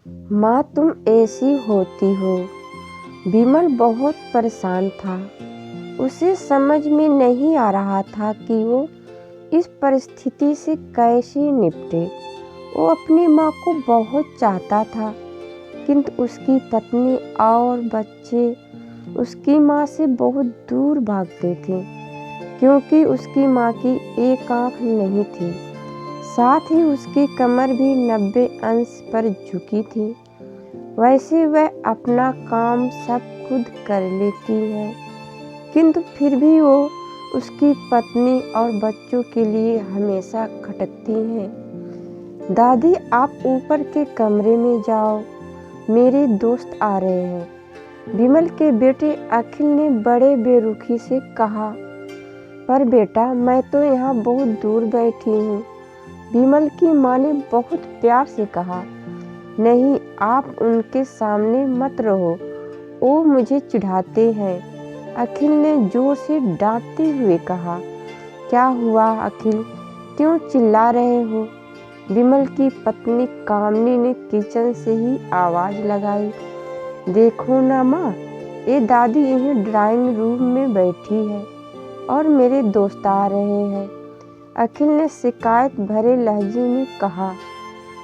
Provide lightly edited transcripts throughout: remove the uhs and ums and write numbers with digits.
माँ तुम ऐसी होती हो। विमल बहुत परेशान था। उसे समझ में नहीं आ रहा था कि वो इस परिस्थिति से कैसे निपटे। वो अपनी माँ को बहुत चाहता था, किंतु उसकी पत्नी और बच्चे उसकी माँ से बहुत दूर भागते थे, क्योंकि उसकी माँ की एक आँख नहीं थी। साथ ही उसकी कमर भी 90 अंश पर झुकी थी। वैसे वह अपना काम सब खुद कर लेती है, किंतु फिर भी वो उसकी पत्नी और बच्चों के लिए हमेशा खटकती हैं। दादी, आप ऊपर के कमरे में जाओ, मेरे दोस्त आ रहे हैं, विमल के बेटे अखिल ने बड़े बेरुखी से कहा। पर बेटा, मैं तो यहाँ बहुत दूर बैठी हूँ, विमल की माँ ने बहुत प्यार से कहा। नहीं, आप उनके सामने मत रहो, वो मुझे चिढ़ाते हैं, अखिल ने जोर से डांटते हुए कहा। क्या हुआ अखिल, क्यों चिल्ला रहे हो? विमल की पत्नी कामनी ने किचन से ही आवाज लगाई। देखो ना माँ, ये दादी यहीं ड्राइंग रूम में बैठी है और मेरे दोस्त आ रहे हैं, अखिल ने शिकायत भरे लहजे में कहा।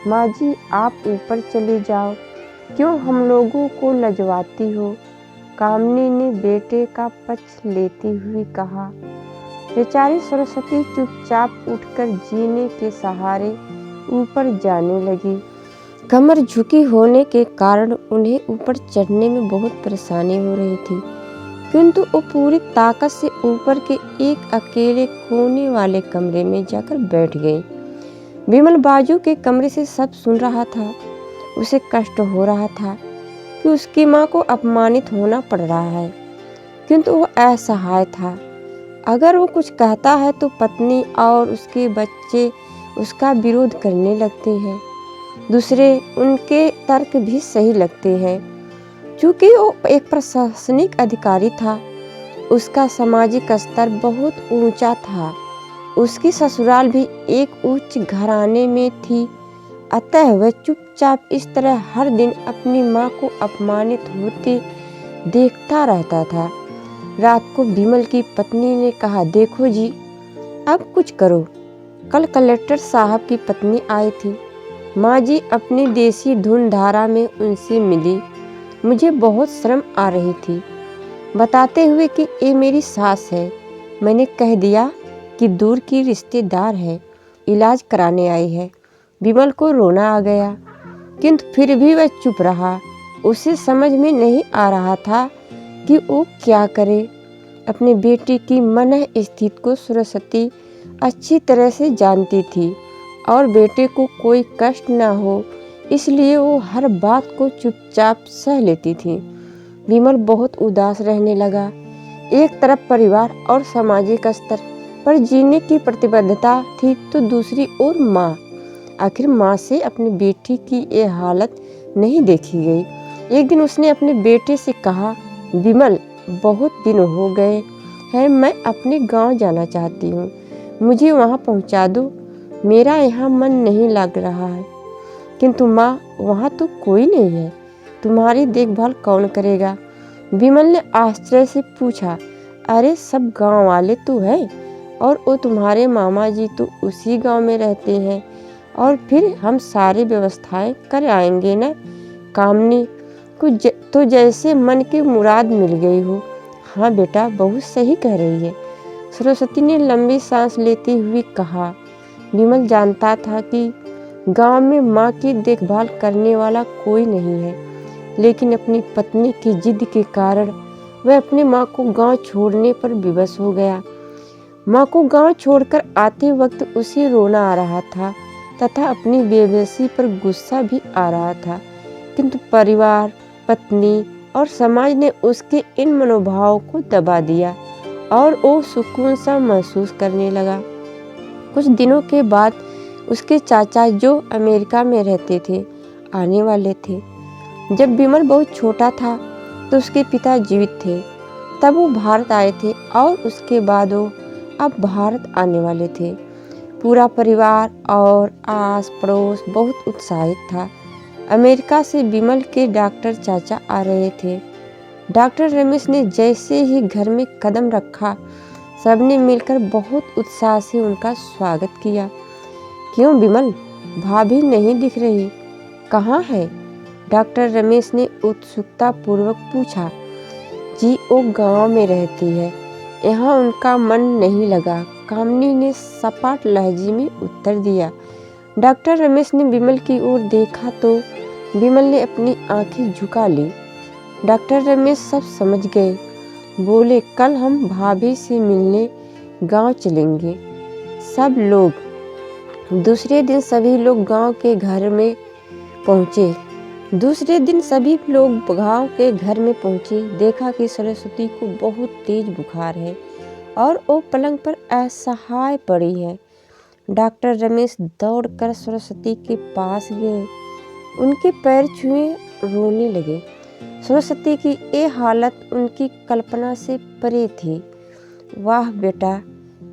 माँ जी, आप ऊपर चले जाओ, क्यों हम लोगों को लजवाती हो? कामनी ने बेटे का पक्ष लेती हुई कहा। बेचारी सरस्वती चुपचाप उठकर जीने के सहारे ऊपर जाने लगी। कमर झुकी होने के कारण उन्हें ऊपर चढ़ने में बहुत परेशानी हो रही थी, किंतु वो पूरी ताकत से ऊपर के एक अकेले कोने वाले कमरे में जाकर बैठ गई। विमल बाजू के कमरे से सब सुन रहा था। उसे कष्ट हो रहा था कि उसकी माँ को अपमानित होना पड़ रहा है, किंतु वो असहाय था। अगर वो कुछ कहता है तो पत्नी और उसके बच्चे उसका विरोध करने लगते हैं। दूसरे उनके तर्क भी सही लगते हैं। चूँकि वो एक प्रशासनिक अधिकारी था, उसका सामाजिक स्तर बहुत ऊंचा था। उसकी ससुराल भी एक उच्च घराने में थी, अतः वह चुपचाप इस तरह हर दिन अपनी माँ को अपमानित होते देखता रहता था। रात को विमल की पत्नी ने कहा, देखो जी, अब कुछ करो। कल कलेक्टर साहब की पत्नी आई थी। माँ जी अपनी देसी धुन धारा में उनसे मिली। मुझे बहुत शर्म आ रही थी, बताते हुए कि ये मेरी सास है। मैंने कह दिया कि दूर की रिश्तेदार है, इलाज कराने आई है। विमल को रोना आ गया, किंतु फिर भी वह चुप रहा। उसे समझ में नहीं आ रहा था कि वो क्या करे। अपने बेटी की मनः स्थिति को सरस्वती अच्छी तरह से जानती थी और बेटे को कोई कष्ट न हो, इसलिए वो हर बात को चुपचाप सह लेती थी। विमल बहुत उदास रहने लगा। एक तरफ परिवार और सामाजिक स्तर पर जीने की प्रतिबद्धता थी, तो दूसरी ओर माँ। आखिर माँ से अपनी बेटी की ये हालत नहीं देखी गई। एक दिन उसने अपने बेटे से कहा, विमल, बहुत दिन हो गए हैं, मैं अपने गांव जाना चाहती हूँ, मुझे वहाँ पहुँचा दो, मेरा यहाँ मन नहीं लग रहा है। किंतु माँ, वहाँ तो कोई नहीं है, तुम्हारी देखभाल कौन करेगा? विमल ने आश्चर्य से पूछा। अरे, सब गांव वाले तो हैं, और वो तुम्हारे मामा जी तो उसी गांव में रहते हैं, और फिर हम सारी व्यवस्थाएं कर आएंगे ना। कामनी को तो जैसे मन की मुराद मिल गई हो। हाँ बेटा, बहुत सही कह रही है, सरस्वती ने लंबी सांस लेती हुई कहा। विमल जानता था कि गांव में माँ की देखभाल करने वाला कोई नहीं है, लेकिन अपनी पत्नी की जिद के कारण वह अपनी माँ को गांव छोड़ने पर विवश हो गया। माँ को गांव छोड़कर आते वक्त उसे रोना आ रहा था तथा अपनी बेबसी पर गुस्सा भी आ रहा था, किंतु परिवार, पत्नी और समाज ने उसके इन मनोभावों को दबा दिया और वो सुकून सा महसूस करने लगा। कुछ दिनों के बाद उसके चाचा, जो अमेरिका में रहते थे, आने वाले थे। जब विमल बहुत छोटा था तो उसके पिता जीवित थे, तब वो भारत आए थे और उसके बाद वो अब भारत आने वाले थे। पूरा परिवार और आस पड़ोस बहुत उत्साहित था। अमेरिका से विमल के डॉक्टर चाचा आ रहे थे। डॉक्टर रमेश ने जैसे ही घर में कदम रखा, सबने मिलकर बहुत उत्साह से उनका स्वागत किया। क्यों विमल, भाभी नहीं दिख रही, कहाँ है? डॉक्टर रमेश ने उत्सुकता पूर्वक पूछा। जी, वो गांव में रहती है, यहाँ उनका मन नहीं लगा, कामनी ने सपाट लहजे में उत्तर दिया। डॉक्टर रमेश ने विमल की ओर देखा तो विमल ने अपनी आंखें झुका ली। डॉक्टर रमेश सब समझ गए। बोले, कल हम भाभी से मिलने गांव चलेंगे। सब लोग दूसरे दिन सभी लोग गांव के घर में पहुंचे। देखा कि सरस्वती को बहुत तेज बुखार है और वो पलंग पर असहाय पड़ी है। डॉक्टर रमेश दौड़कर सरस्वती के पास गए, उनके पैर छुए, रोने लगे। सरस्वती की ये हालत उनकी कल्पना से परे थी। वाह बेटा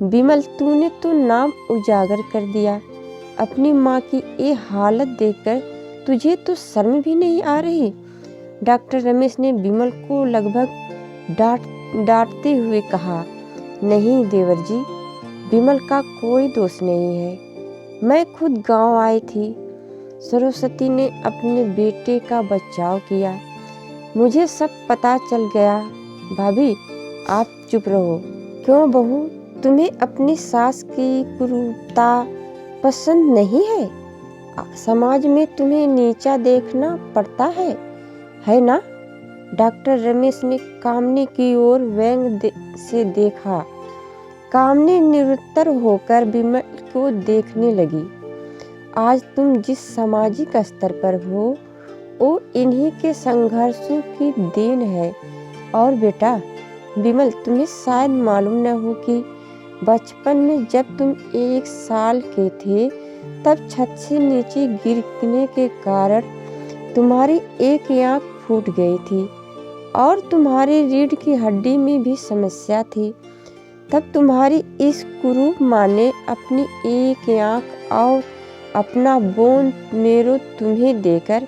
विमल, तूने तो नाम उजागर कर दिया। अपनी माँ की ये हालत देखकर तुझे तो शर्म भी नहीं आ रही? डॉक्टर रमेश ने विमल को लगभग डांटते हुए कहा। नहीं देवर जी, विमल का कोई दोष नहीं है, मैं खुद गांव आई थी। सरस्वती ने अपने बेटे का बचाव किया। मुझे सब पता चल गया। भाभी आप चुप रहो। क्यों बहू, तुम्हें अपनी सास की क्रूरता पसंद नहीं है? समाज में तुम्हें नीचा देखना पड़ता है ना? डॉक्टर रमेश ने कामनी की ओर व्यंग से देखा। कामनी निरुत्तर होकर विमल को देखने लगी। आज तुम जिस सामाजिक स्तर पर हो वो इन्हीं के संघर्षों की देन है। और बेटा विमल, तुम्हें शायद मालूम न हो कि बचपन में जब तुम 1 साल के थे तब छत से नीचे गिरने के कारण तुम्हारी एक आंख फूट गई थी और तुम्हारी रीढ़ की हड्डी में भी समस्या थी। तब तुम्हारी इस कुरूप माँ ने अपनी एक आंख और अपना बोन मेरो तुम्हें देकर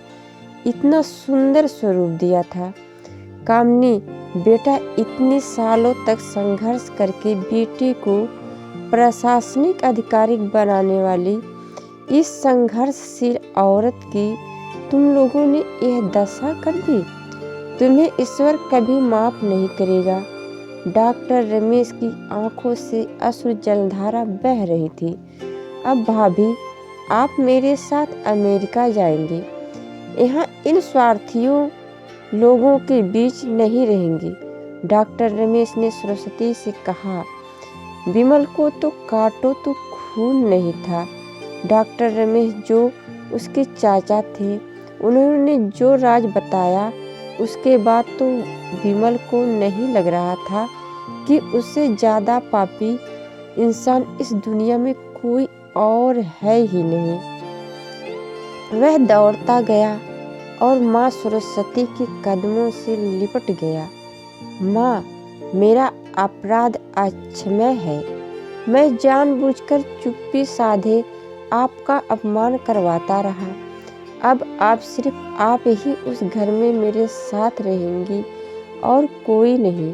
इतना सुंदर स्वरूप दिया था। कामनी बेटा, इतने सालों तक संघर्ष करके बेटे को प्रशासनिक अधिकारी बनाने वाली इस संघर्षशील औरत की तुम लोगों ने यह दशा कर दी। तुम्हें ईश्वर कभी माफ नहीं करेगा। डॉक्टर रमेश की आंखों से अश्रु जलधारा बह रही थी। अब भाभी आप मेरे साथ अमेरिका जाएंगे, यहाँ इन स्वार्थियों लोगों के बीच नहीं रहेंगे। डॉक्टर रमेश ने सरस्वती से कहा। विमल को तो काटो तो खून नहीं था। डॉक्टर रमेश जो उसके चाचा थे, उन्होंने जो राज बताया उसके बाद तो विमल को नहीं लग रहा था कि उससे ज़्यादा पापी इंसान इस दुनिया में कोई और है ही नहीं। वह दौड़ता गया और माँ सरस्वती के कदमों से लिपट गया। माँ, मेरा अपराध अक्षम्य है। मैं जानबूझकर चुप्पी साधे आपका अपमान करवाता रहा। अब सिर्फ आप ही उस घर में मेरे साथ रहेंगी और कोई नहीं।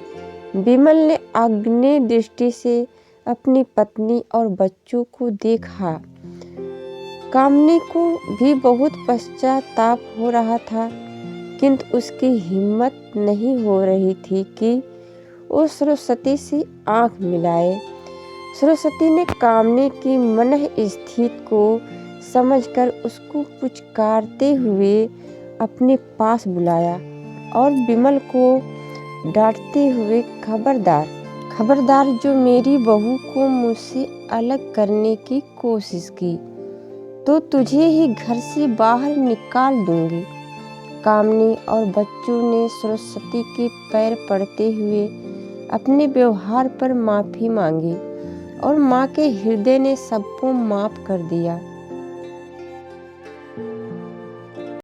विमल ने आग्नेय दृष्टि से अपनी पत्नी और बच्चों को देखा। कामनी को भी बहुत पश्चाताप हो रहा था, किंतु उसकी हिम्मत नहीं हो रही थी कि वो सरस्वती से आंख मिलाए। सरस्वती ने कामनी की मनः स्थिति को समझकर उसको पुचकारते हुए अपने पास बुलाया और विमल को डांटते हुए, खबरदार जो मेरी बहू को मुझसे अलग करने की कोशिश की तो तुझे ही घर से बाहर निकाल दूंगी। कामनी और बच्चों ने सरस्वती के पैर पड़ते हुए अपने व्यवहार पर माफ़ी मांगी और माँ के हृदय ने सबको माफ़ कर दिया।